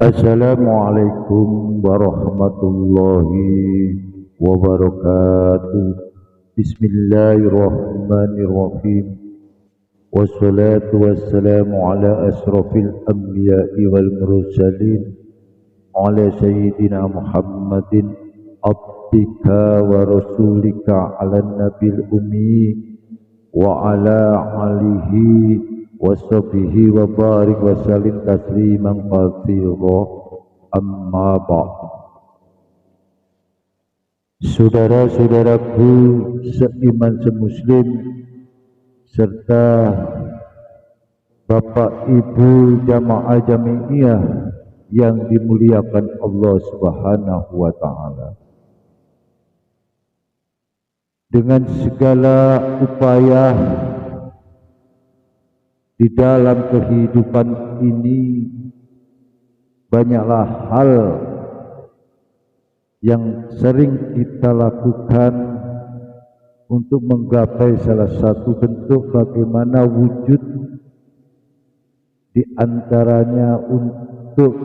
Assalamualaikum warahmatullahi wabarakatuh. Bismillahirrahmanirrahim. Wassalatu wassalamu ala asrafil anbiya'i wal mursalin ala sayyidina Muhammadin abdika wa rasulika ala nabil ummi wa ala alihi wa sahbihi wa barik wa salim tasliman katsira. Amma ba'd. Saudara-saudaraku seiman semuslim serta Bapak Ibu jamaah jami'iyah yang dimuliakan Allah Subhanahu wa taala. Dengan segala upaya di dalam kehidupan ini, banyaklah hal yang sering kita lakukan untuk menggapai salah satu bentuk bagaimana wujud di antaranya untuk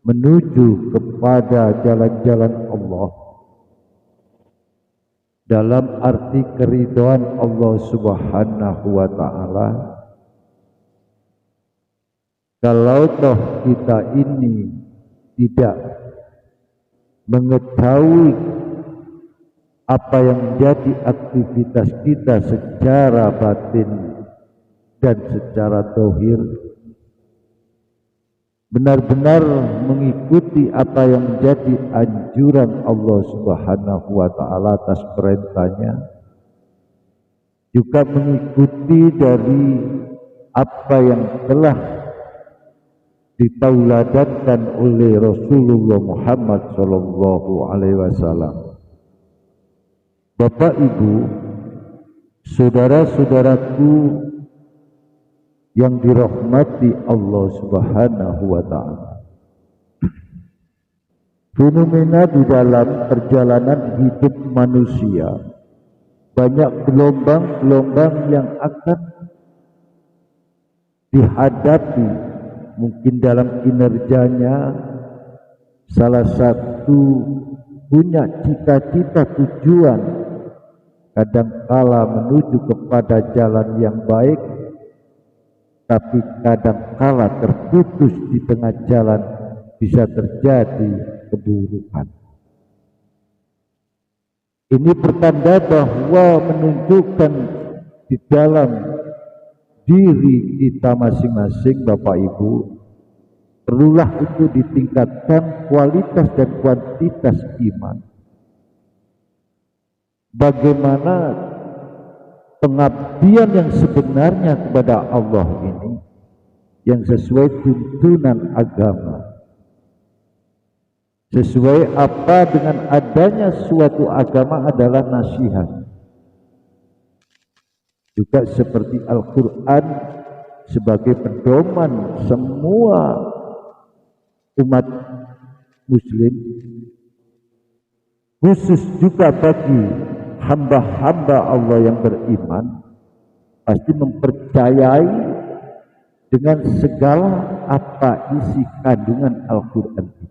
menuju kepada jalan-jalan Allah dalam arti keridhaan Allah Subhanahu wa taala. Kalau toh kita ini tidak mengetahui apa yang menjadi aktivitas kita secara batin dan secara zahir, benar-benar mengikuti apa yang menjadi anjuran Allah Subhanahu wa taala atas perintahnya, juga mengikuti dari apa yang telah ditauladankan oleh Rasulullah Muhammad sallallahu alaihi wasallam. Bapak Ibu, saudara-saudaraku yang dirahmati Allah Subhanahu wa taala. Fenomena di dalam perjalanan hidup manusia, banyak gelombang-gelombang yang akan dihadapi. Mungkin dalam kinerjanya, salah satu punya cita-cita tujuan, kadangkala menuju kepada jalan yang baik, tapi kadangkala terputus di tengah jalan, bisa terjadi keburukan. Ini pertanda bahwa menunjukkan di dalam diri kita masing-masing, Bapak Ibu, perlulah itu ditingkatkan kualitas dan kuantitas iman. Bagaimana pengabdian yang sebenarnya kepada Allah ini yang sesuai tuntunan agama, sesuai apa dengan adanya suatu agama adalah nasihat. Juga seperti Al-Quran sebagai pedoman semua umat muslim, khusus juga bagi hamba-hamba Allah yang beriman, pasti mempercayai dengan segala apa isi kandungan Al-Quran itu.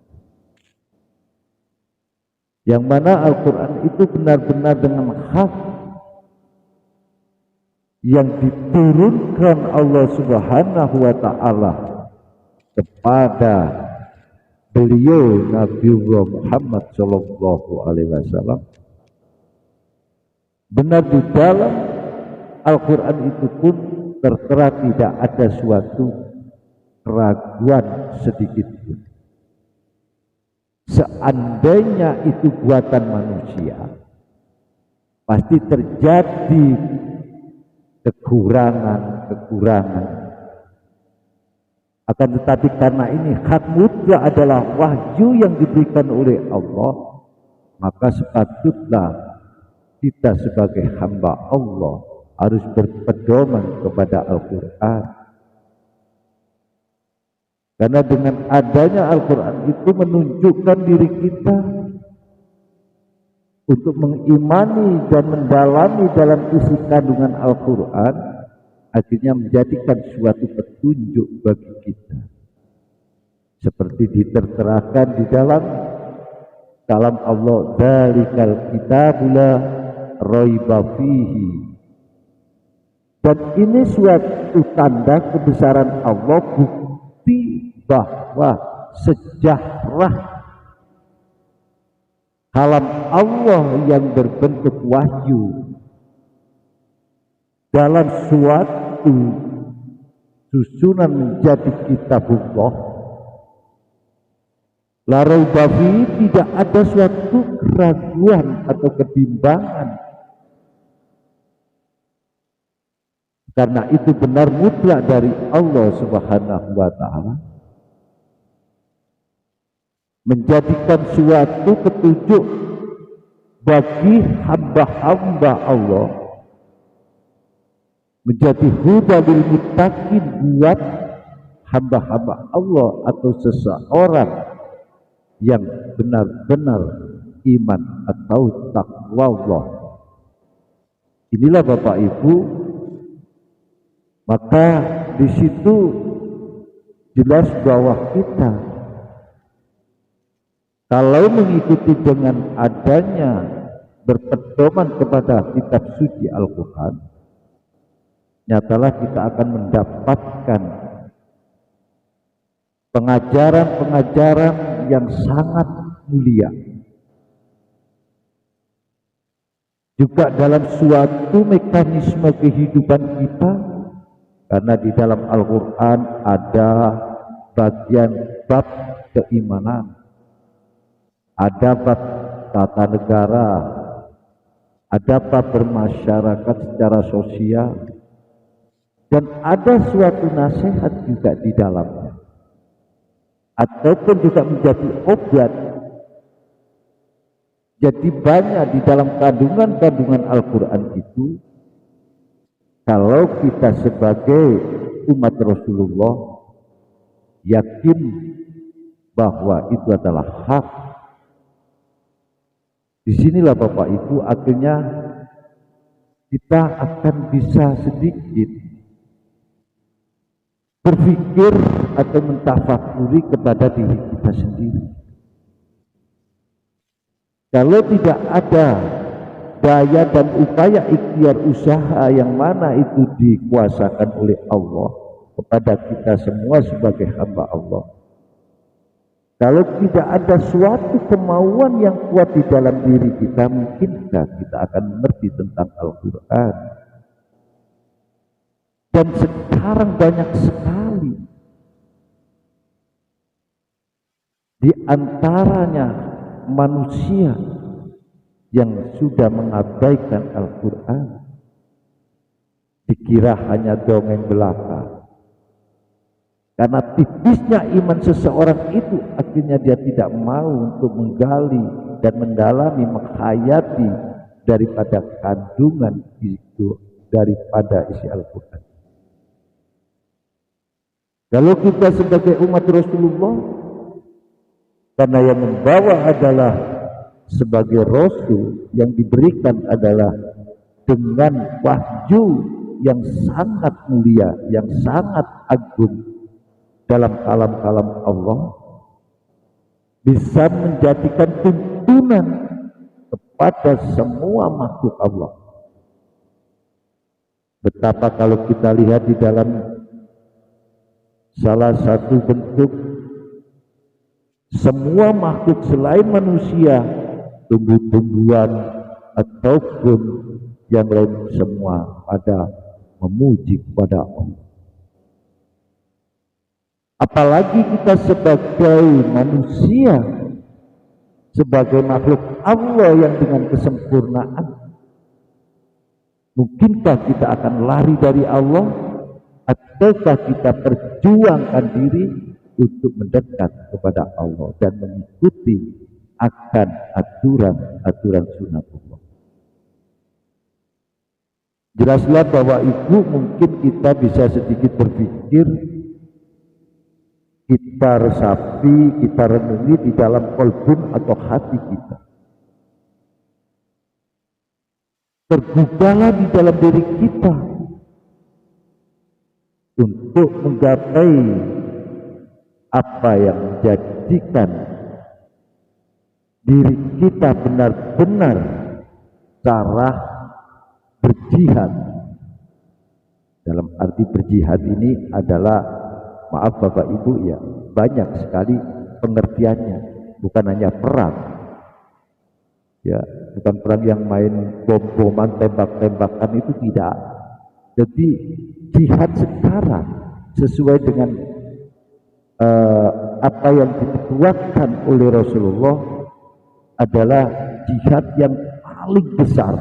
Yang mana Al-Quran itu benar-benar dengan hak yang diturunkan Allah Subhanahu wa taala kepada beliau Nabiullah Muhammad sallallahu alaihi wasallam. Benar di dalam Al-Quran itu pun tertera tidak ada suatu keraguan sedikit pun. Seandainya itu buatan manusia, pasti terjadi kekurangan. Akan tetapi karena ini hak mutlak adalah wahyu yang diberikan oleh Allah, maka sepatutlah kita sebagai hamba Allah harus berpedoman kepada Al-Quran. Karena dengan adanya Al-Quran itu menunjukkan diri kita untuk mengimani dan mendalami dalam isi kandungan Al-Quran, akhirnya menjadikan suatu petunjuk bagi kita. seperti diterterakan di dalam kalam Allah, dzalikal kitabula raiba fihi. Dan ini suatu tanda kebesaran Allah, bukti bahwa sejarah kalam Allah yang berbentuk wahyu dalam suatu susunan menjadi kitabullah, la raiba fihi, tidak ada suatu keraguan atau kebimbangan, karena itu benar mutlak dari Allah Subhanahu wa ta'ala, menjadikan suatu petunjuk bagi hamba-hamba Allah, menjadi huda lil muttaqin buat hamba-hamba Allah atau seseorang yang benar-benar iman atau takwa Allah. Inilah Bapak Ibu, maka di situ jelas bahwa kita kalau mengikuti dengan adanya berpedoman kepada kitab suci Al-Quran, nyatalah kita akan mendapatkan pengajaran-pengajaran yang sangat mulia. Juga dalam suatu mekanisme kehidupan kita, karena di dalam Al-Quran ada bagian bab keimanan, ada bab tata negara, ada bab bermasyarakat secara sosial, dan ada suatu nasihat juga di dalamnya, ataupun juga menjadi obat. Jadi banyak di dalam kandungan-kandungan Al-Quran itu, kalau kita sebagai umat Rasulullah yakin bahwa itu adalah hak, disinilah Bapak Ibu akhirnya kita akan bisa sedikit berpikir atau mentafakuri kepada diri kita sendiri. Kalau tidak ada daya dan upaya ikhtiar usaha yang mana itu dikuasakan oleh Allah kepada kita semua sebagai hamba Allah, kalau tidak ada suatu kemauan yang kuat di dalam diri kita, mungkinkah kita akan mengerti tentang Al-Quran? Dan sekarang banyak sekali di antaranya manusia yang sudah mengabaikan Al-Quran, dikira hanya dongeng belaka. Karena tipisnya iman seseorang itu, akhirnya dia tidak mau untuk menggali dan mendalami, menghayati daripada kandungan itu, daripada isi Al-Quran. Kalau kita sebagai umat Rasulullah, karena yang membawa adalah sebagai Rasul, yang diberikan adalah dengan wahyu yang sangat mulia, yang sangat agung dalam kalam-kalam Allah, bisa menjadikan tuntunan kepada semua makhluk Allah. Betapa kalau kita lihat di dalam salah satu bentuk, semua makhluk selain manusia, tumbuh-tumbuhan ataupun yang lain, semua pada memuji kepada Allah. Apalagi kita sebagai manusia, sebagai makhluk Allah yang dengan kesempurnaan, mungkinkah kita akan lari dari Allah, ataukah kita perjuangkan diri untuk mendekat kepada Allah dan mengikuti akan aturan-aturan sunatullah? Jelaslah bahwa itu mungkin kita bisa sedikit berpikir, kita resapi, kita renungi di dalam kolbun atau hati kita. Tergugahlah di dalam diri kita untuk menggapai apa yang menjadikan diri kita benar-benar cara berjihad. Dalam arti berjihad ini adalah, maaf Bapak Ibu ya, banyak sekali pengertiannya, bukan hanya perang ya, bukan perang yang main bom-boman, tembak-tembakan, itu tidak. Jadi jihad sekarang sesuai dengan apa yang dituangkan oleh Rasulullah adalah jihad yang paling besar,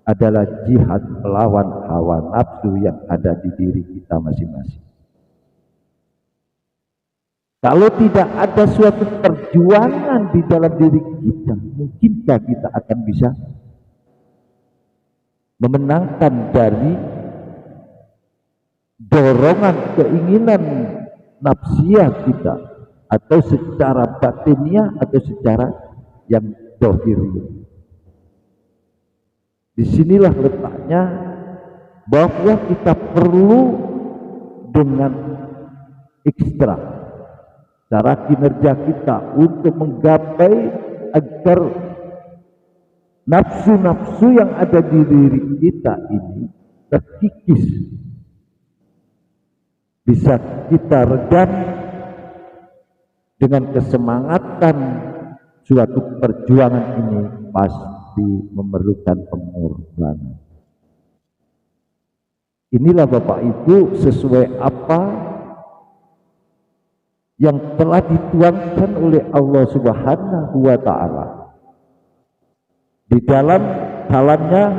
adalah jihad melawan hawa nafsu yang ada di diri kita masing-masing. Kalau tidak ada suatu perjuangan di dalam diri kita, mungkinkah kita akan bisa memenangkan dari dorongan keinginan nafsiyah kita, atau secara batiniah atau secara yang dohiriyah. Disinilah letaknya bahwa kita perlu dengan ekstra cara kinerja kita untuk menggapai agar nafsu-nafsu yang ada di diri kita ini terkikis, bisa kita redam dengan kesemangatan. Suatu perjuangan ini pasti memerlukan pengorbanan. Inilah Bapak Ibu sesuai apa yang telah dituangkan oleh Allah Subhanahu wa Ta'ala di dalam kalamnya.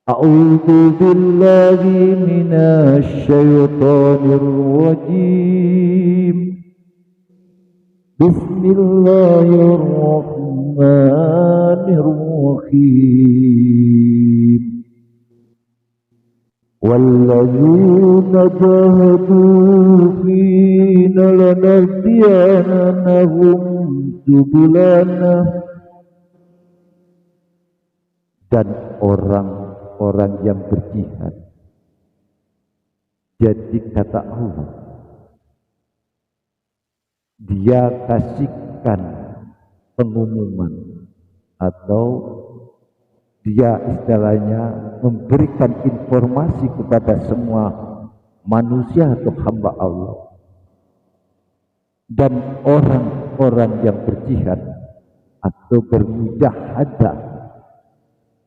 A'udzu billahi minasy syaithanir rajim. Bismillahirrahmanirrahim. Walladzina jahadu fina lanahdiyanahum subulana. Dan orang-orang yang berjihad, jadi kata Allah, dia kasihkan pengumuman, atau dia istilahnya memberikan informasi kepada semua manusia atau hamba Allah, dan orang-orang yang berjihad atau bermujahadah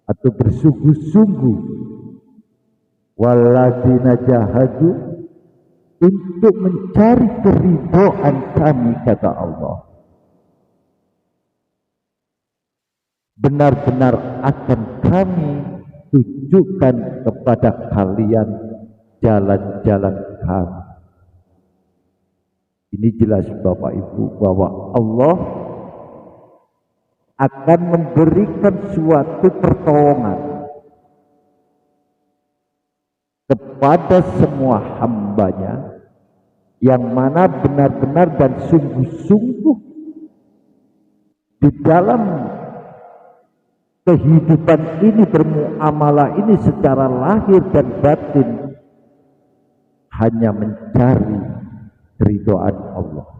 atau bersungguh-sungguh, walladzina jahadu, untuk mencari keridhaan kami, kata Allah, benar-benar akan kami tunjukkan kepada kalian jalan-jalan kami. Ini jelas Bapak Ibu bahwa Allah akan memberikan suatu pertolongan kepada semua hambanya yang mana benar-benar dan sungguh-sungguh di dalam kehidupan ini, bermuamalah ini secara lahir dan batin hanya mencari keridhaan Allah.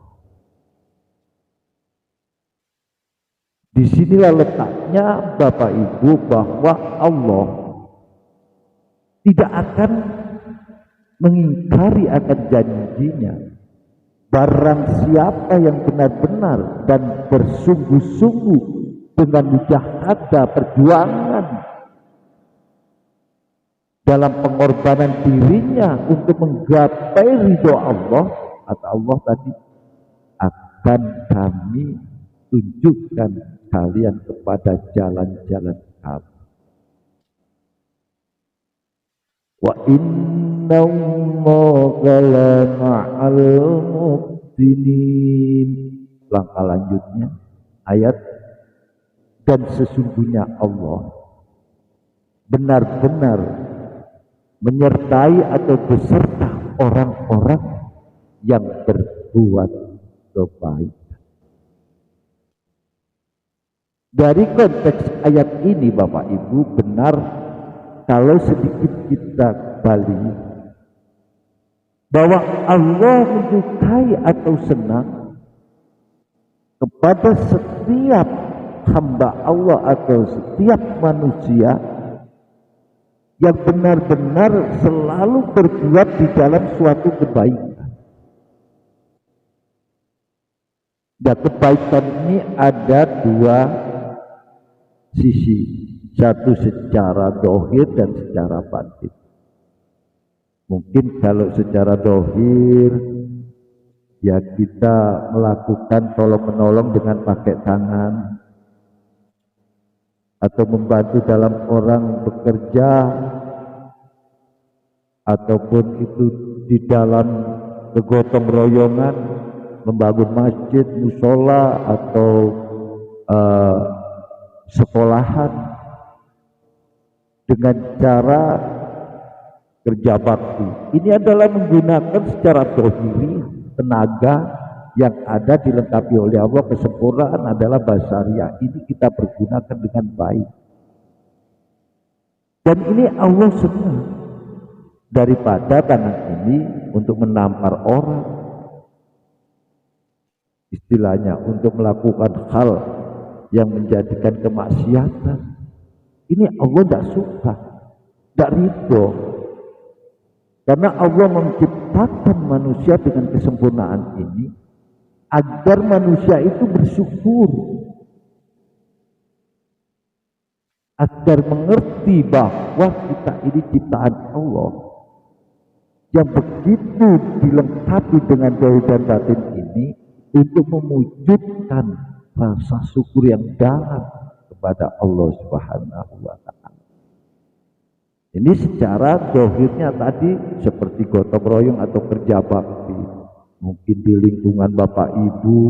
Disinilah letaknya Bapak Ibu bahwa Allah tidak akan mengingkari akan janjinya. Barang siapa yang benar-benar dan bersungguh-sungguh dengan mujahadah perjuangan dalam pengorbanan dirinya untuk menggapai ridho Allah, kata Allah tadi, akan kami tunjukkan kalian kepada jalan-jalan kami. Wa inna Allaha lama'al muhsinin. Langkah lanjutnya ayat, dan sesungguhnya Allah benar-benar menyertai atau beserta orang-orang yang berbuat kebaikan. Dari konteks ayat ini Bapak Ibu, benar kalau sedikit kita balik bahwa Allah menyukai atau senang kepada setiap hamba Allah atau setiap manusia yang benar-benar selalu berbuat di dalam suatu kebaikan. Dan kebaikan ini ada dua sisi, satu secara dohir dan secara batin. Mungkin kalau secara dohir ya kita melakukan tolong-menolong dengan pakai tangan atau membantu dalam orang bekerja ataupun itu di dalam kegotong royongan membangun masjid, musola atau sekolahan dengan cara kerja bakti. Ini adalah menggunakan secara dohiri tenaga yang ada dilengkapi oleh Allah, kesempurnaan adalah basariah. Ini kita pergunakan dengan baik. Dan ini Allah senang daripada tangan ini untuk menampar orang. Istilahnya untuk melakukan hal yang menjadikan kemaksiatan. Ini Allah tidak suka, tidak ridho. Karena Allah menciptakan manusia dengan kesempurnaan ini agar manusia itu bersyukur, agar mengerti bahwa kita ini ciptaan Allah yang begitu dilengkapi dengan zahir dan batin ini untuk mewujudkan rasa syukur yang dalam kepada Allah Subhanahu wa Ta'ala. Ini secara dohirnya tadi seperti gotong royong atau kerja bakti. Mungkin di lingkungan bapak ibu,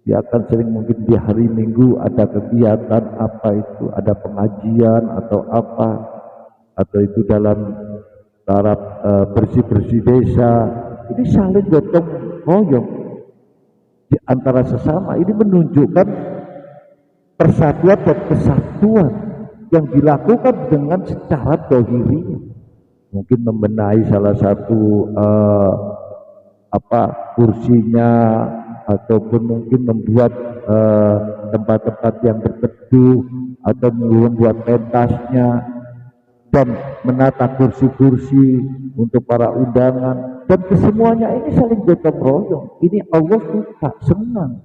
dia akan sering mungkin di hari minggu ada kegiatan apa itu, ada pengajian atau apa, atau itu dalam taraf bersih-bersih desa. Ini saling gotong royong di antara sesama. Ini menunjukkan persatuan dan kesatuan yang dilakukan dengan secara dohiri. Mungkin membenahi salah satu kursinya, ataupun mungkin membuat tempat-tempat yang berteduh, atau membuat pentasnya dan menata kursi-kursi untuk para undangan, dan kesemuanya ini saling gotong royong. Ini Allah suka, senang.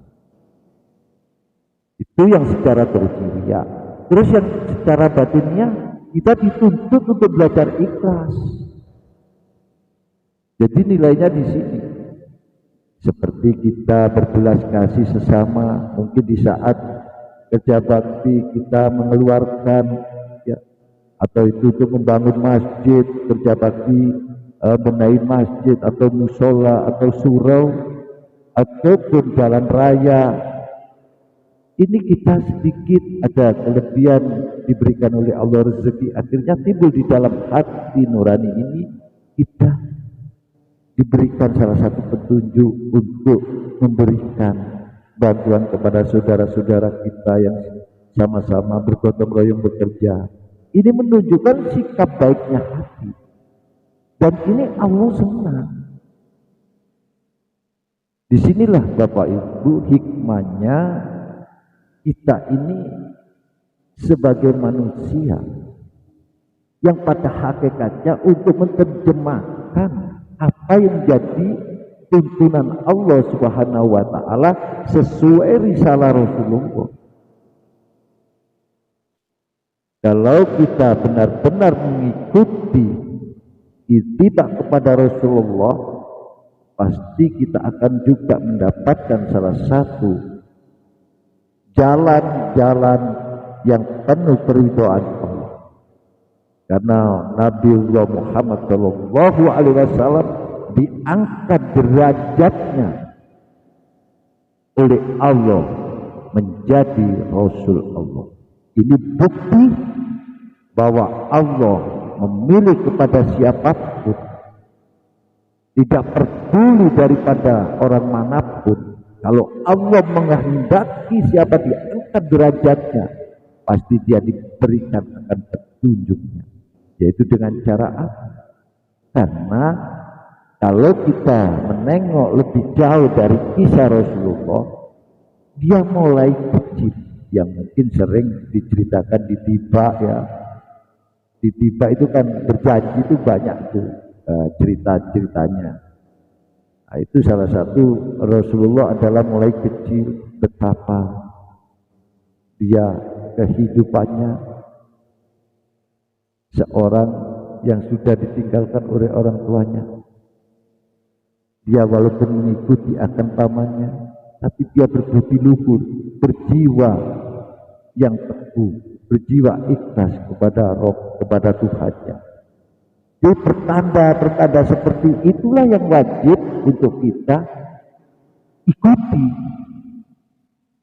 Itu yang secara dohiriah. Terus yang secara batinnya kita dituntut untuk belajar ikhlas. Jadi nilainya di sini. Seperti kita berbelas kasih sesama, mungkin di saat kerja bakti kita mengeluarkan ya, atau itu untuk membangun masjid, kerja bakti benahi masjid atau musola atau surau ataupun jalan raya. Ini kita sedikit ada kelebihan diberikan oleh Allah rezeki, akhirnya timbul di dalam hati nurani ini, kita diberikan salah satu petunjuk untuk memberikan bantuan kepada saudara-saudara kita yang sama-sama bergotong royong bekerja. Ini menunjukkan sikap baiknya hati, dan ini Allah senang. Disinilah Bapak Ibu hikmahnya kita ini sebagai manusia yang pada hakikatnya untuk menerjemahkan apa yang menjadi tuntunan Allah Subhanahu wa Ta'ala sesuai risalah Rasulullah. Kalau kita benar-benar mengikuti ittiba kepada Rasulullah, pasti kita akan juga mendapatkan salah satu jalan-jalan yang penuh keridhaan Allah. Karena Nabiullah Muhammad Shallallahu Alaihi Wasallam diangkat derajatnya oleh Allah menjadi Rasul Allah. Ini bukti bahwa Allah memilih kepada siapapun, tidak peduli daripada orang manapun. Kalau Allah menghendaki siapa diangkat derajatnya, pasti dia diberikan akan petunjuknya. Yaitu dengan cara apa? Karena Kalau kita menengok lebih jauh dari kisah Rasulullah, dia mulai kecil, yang mungkin sering diceritakan di Tiba ya. Di Tiba itu kan berjanji itu banyak tuh cerita-ceritanya. Nah, itu salah satu Rasulullah adalah mulai kecil betapa dia kehidupannya seorang yang sudah ditinggalkan oleh orang tuanya. Dia walaupun mengikuti akan pamannya, tapi dia berbudi luhur, berjiwa yang teguh, berjiwa ikhlas kepada Rob, kepada Tuhannya. Jadi pertanda-pertanda seperti itulah yang wajib untuk kita ikuti,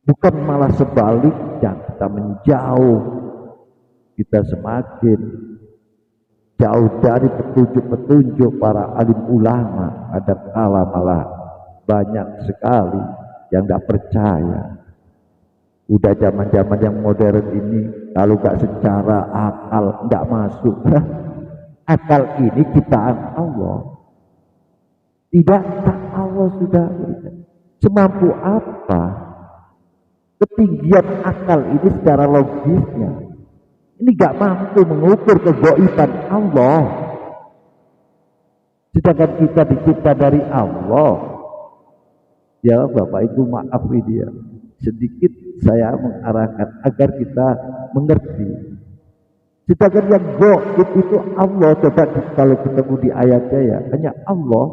bukan malah sebaliknya kita menjauh, kita semakin jauh dari petunjuk-petunjuk para alim ulama. Ada kala malah banyak sekali yang tidak percaya. Udah zaman-zaman yang modern ini, kalau gak secara akal tidak masuk. Akal ini ciptaan Allah. Tidakkah Allah sudah berikan? Semampu apa ketinggian akal ini secara logisnya? Ini gak mampu mengukur kegaiban Allah. Sedangkan kita dicipta dari Allah. Ya Bapak Ibu, maaf ini ya, sedikit saya mengarahkan agar kita mengerti. Sedangkan yang gaib itu Allah, coba kalau ketemu di ayatnya ya, hanya Allah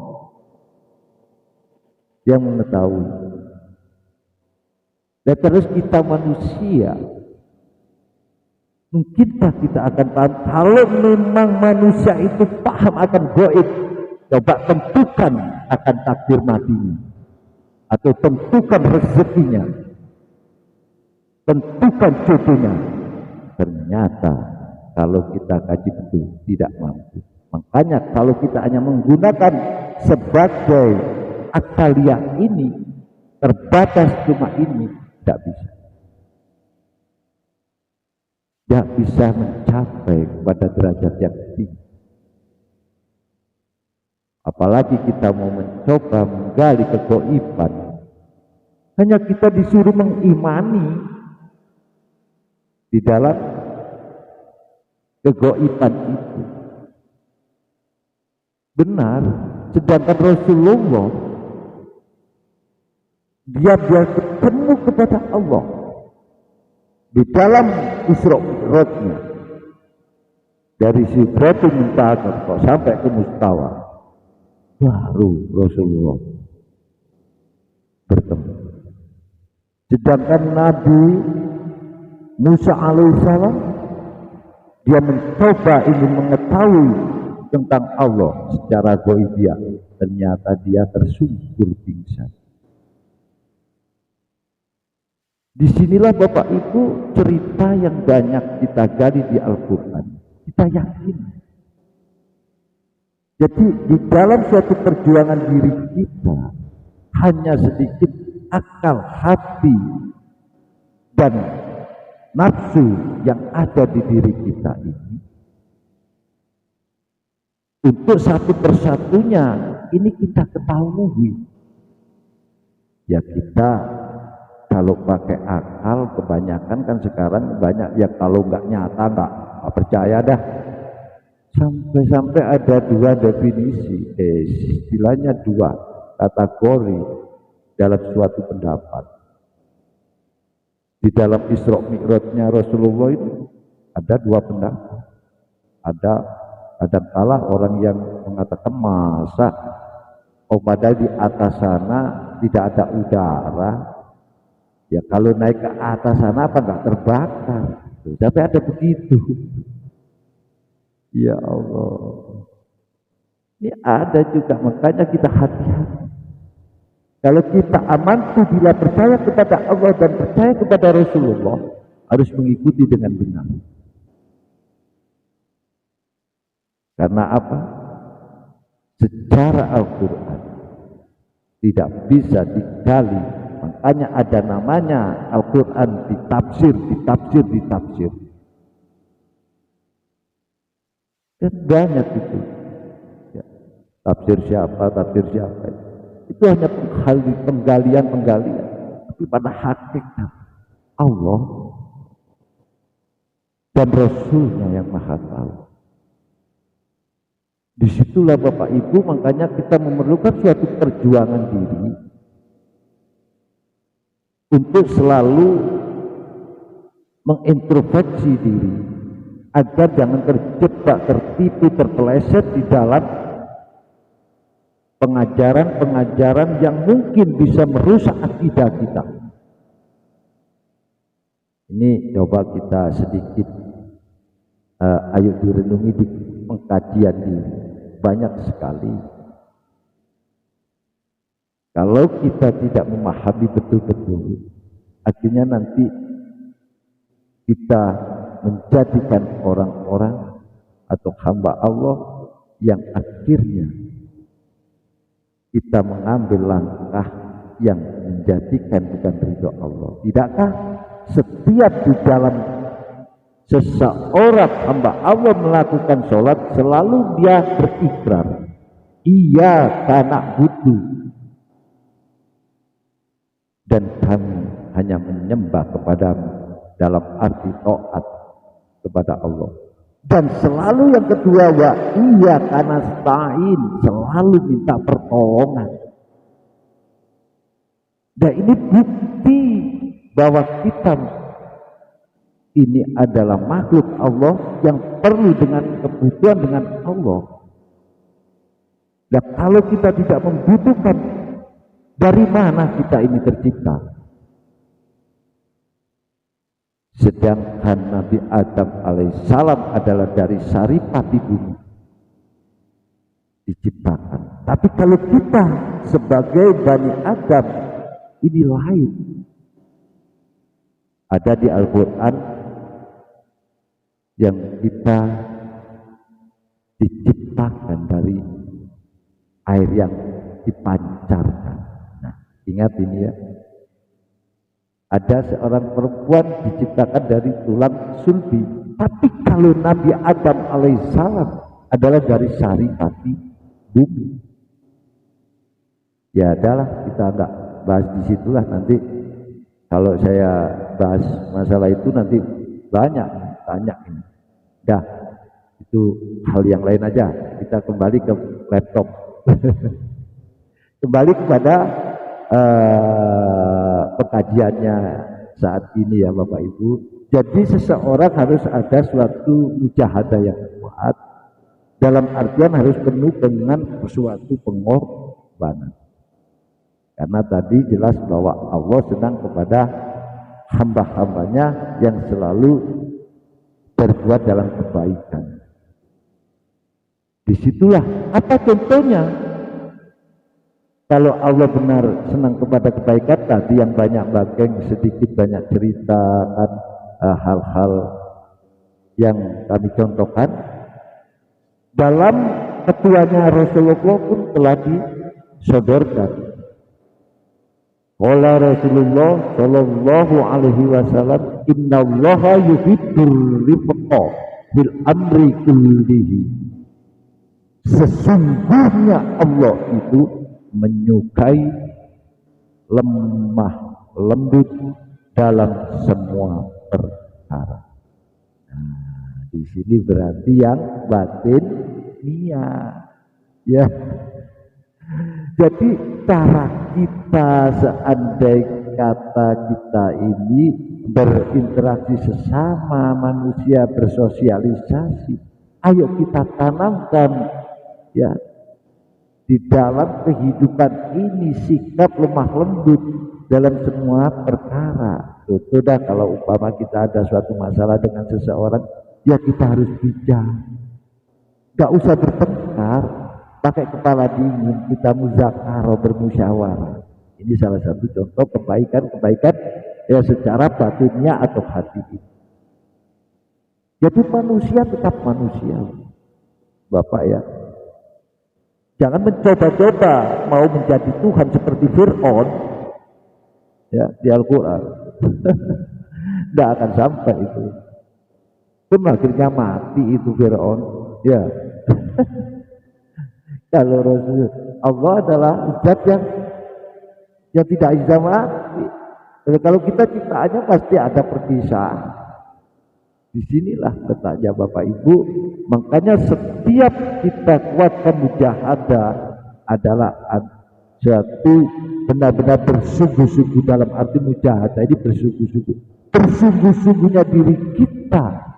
yang mengetahui. Dan terus kita manusia, mungkinkah kita akan paham? Kalau memang manusia itu paham akan gaib, coba tentukan akan takdir matinya, atau tentukan rezekinya, tentukan jodohnya. Ternyata kalau kita kaji betul tidak mampu. Makanya kalau kita hanya menggunakan sebagai akaliah ini, terbatas cuma ini, tidak bisa. Tidak bisa mencapai pada derajat yang tinggi. Apalagi kita mau mencoba menggali kegaiban, hanya kita disuruh mengimani di dalam kegaiban itu. Benar, sedangkan Rasulullah dia ketemu kepada Allah di dalam Isra Mi'rajnya, dari Sidratul Muntaha sampai ke Mustawa, baru Rasulullah bertemu. Sedangkan Nabi Musa alaihissalam, dia mencoba ingin mengetahui tentang Allah secara ghaibiyah, ternyata dia tersungkur pingsan. Disinilah Bapak Ibu cerita yang banyak kita gali di Al-Quran. Kita yakin. Jadi di dalam suatu perjuangan diri kita, hanya sedikit akal, hati, dan nafsu yang ada di diri kita ini, untuk satu persatunya ini kita ketahui. Ya kita kalau pakai akal kebanyakan kan sekarang banyak ya, kalau nggak nyata nggak percaya dah. Sampai-sampai ada dua definisi, istilahnya dua kategori dalam suatu pendapat. Di dalam Isra Mi'rajnya Rasulullah itu ada dua pendapat. Ada kadang-kala orang yang mengatakan, masa padahal di atas sana tidak ada udara, ya kalau naik ke atas sana apa nggak terbakar? Tapi ada begitu. Ya Allah, ini ada juga, makanya kita hati-hati. Kalau kita amantu bila percaya kepada Allah dan percaya kepada Rasulullah, harus mengikuti dengan benar. Karena apa? Secara Al-Quran tidak bisa digali. Makanya ada namanya Al-Quran ditafsir. Dan banyak itu. Ya. tafsir siapa. Itu hanya penggalian. Tapi pada hakikat Allah dan Rasulnya yang maha tahu. Disitulah Bapak Ibu, makanya kita memerlukan suatu perjuangan diri untuk selalu mengintrospeksi diri agar jangan terjebak, tertipu, terpeleset di dalam pengajaran yang mungkin bisa merusak akidah kita. Ini coba kita sedikit ayo direnungi di pengkajian diri. Banyak sekali kalau kita tidak memahami betul-betul, akhirnya nanti kita menjadikan orang-orang atau hamba Allah yang akhirnya kita mengambil langkah yang menjadikan bukan ridho Allah. Tidakkah setiap di dalam seseorang hamba Allah melakukan sholat selalu dia berikrar, iya na'budu, dan kami hanya menyembah kepadamu dalam arti taat kepada Allah. Dan selalu yang kedua, wa iya nasta'in, selalu minta pertolongan. Dan ini bukti bahwa kita ini adalah makhluk Allah yang perlu dengan kebutuhan dengan Allah. Dan kalau kita tidak membutuhkan, dari mana kita ini tercipta? Sedangkan Nabi Adam alaihissalam adalah dari saripati bumi diciptakan. Tapi kalau kita sebagai Bani Adam ini lain. Ada di Al-Quran yang kita diciptakan dari air yang dipancarkan. Nah, ingat ini ya. Ada seorang perempuan diciptakan dari tulang sulbi. Tapi kalau Nabi Adam alaihissalam adalah dari saripati bumi. Ya adalah, kita enggak bahas di situlah, nanti kalau saya bahas masalah itu nanti banyak tanya ini. Dah, itu hal yang lain aja. Kita kembali ke laptop. Kembali kepada pekajiannya saat ini ya Bapak Ibu. Jadi seseorang harus ada suatu mujahadah yang kuat, dalam artian harus penuh dengan suatu pengorbanan. Karena tadi jelas bahwa Allah senang kepada hamba-hambanya yang selalu berbuat dalam kebaikan. Disitulah apa contohnya? Kalau Allah benar senang kepada kebaikan, tadi yang banyak bageng sedikit banyak cerita kan, hal-hal yang kami contohkan dalam ketuanya Rasulullah pun telah disodorkan. Qala Rasulullah sallallahu alaihi wasallam, innallaha yuhibbur rifqa bil amri kullihi. Sesungguhnya Allah itu menyukai lemah lembut dalam semua perkara. Nah, di sini berarti yang batin niat. Ya. Jadi cara kita seandai kata kita ini berinteraksi sesama manusia, bersosialisasi, ayo kita tanamkan ya di dalam kehidupan ini sikap lemah lembut dalam semua perkara. Contoh dah, kalau umpama kita ada suatu masalah dengan seseorang, ya kita harus bijak, gak usah bertengkar, pakai kepala dingin, kita muzakarah, bermusyawarah. Ini salah satu contoh kebaikan ya secara batinnya atau hati ini. Jadi manusia tetap manusia, Bapak ya. Jangan mencoba-coba mau menjadi Tuhan seperti Fir'aun ya di Al-Quran. Tidak akan sampai itu. Pun akhirnya mati itu Fir'aun ya. Kalau Rasul Allah adalah zat yang tidak bisa mati. Jadi kalau kita ciptaannya pasti ada perpisahan. Disinilah letaknya Bapak Ibu. Makanya setiap kita kuatkan mujahadah adalah suatu benar-benar bersungguh-sungguh. Dalam arti mujahadah ini bersungguh-sungguh. Bersungguh-sungguhnya diri kita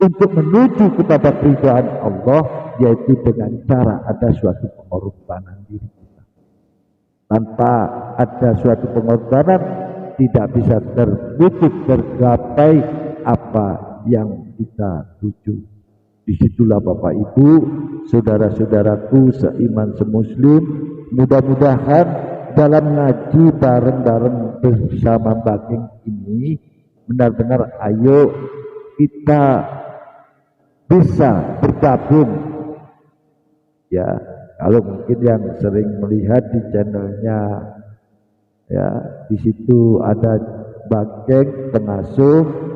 untuk menuju kepada keridhaan Allah, yaitu dengan cara ada suatu pengorbanan diri kita. Tanpa ada suatu pengorbanan tidak bisa terwujud tergapai apa yang kita tuju. Disitulah Bapak Ibu, saudara-saudaraku seiman semuslim, mudah-mudahan dalam ngaji bareng-bareng bersama Bageng ini benar-benar ayo kita bisa bergabung. Ya, kalau mungkin yang sering melihat di channelnya, ya di situ ada Bageng pengasuh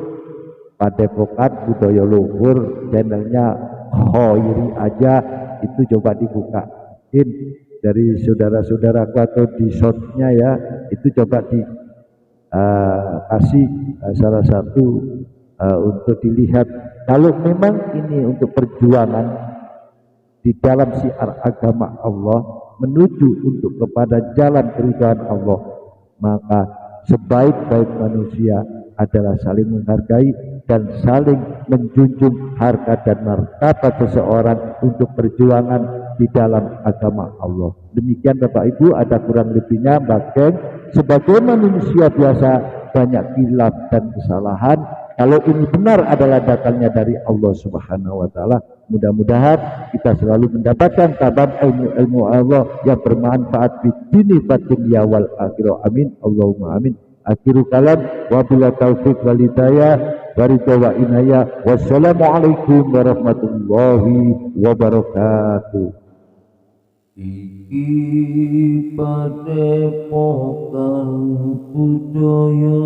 Padepokan Budaya Luhur, channelnya Khoiri aja, itu coba dibuka. Mungkin dari saudara-saudaraku atau di shortnya ya, itu coba dikasih salah satu untuk dilihat. Kalau memang ini untuk perjuangan di dalam syiar agama Allah menuju untuk kepada jalan keridhaan Allah, maka sebaik-baik manusia adalah saling menghargai dan saling menjunjung harkat dan martabat seseorang untuk perjuangan di dalam agama Allah. Demikian Bapak Ibu, ada kurang lebihnya Bageng sebagai manusia biasa banyak khilaf dan kesalahan. Kalau ini benar adalah datangnya dari Allah Subhanahu wa taala, mudah-mudahan kita selalu mendapatkan kabar ilmu Allah yang bermanfaat di dunia dunya wal akhirah. Amin Allahumma amin. Akhiru kalam wa bila taufiq wal hidayah wa ridha wa inayah. Wassalamualaikum warahmatullahi wabarakatuh. Iki padepokan budaya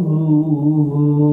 luhur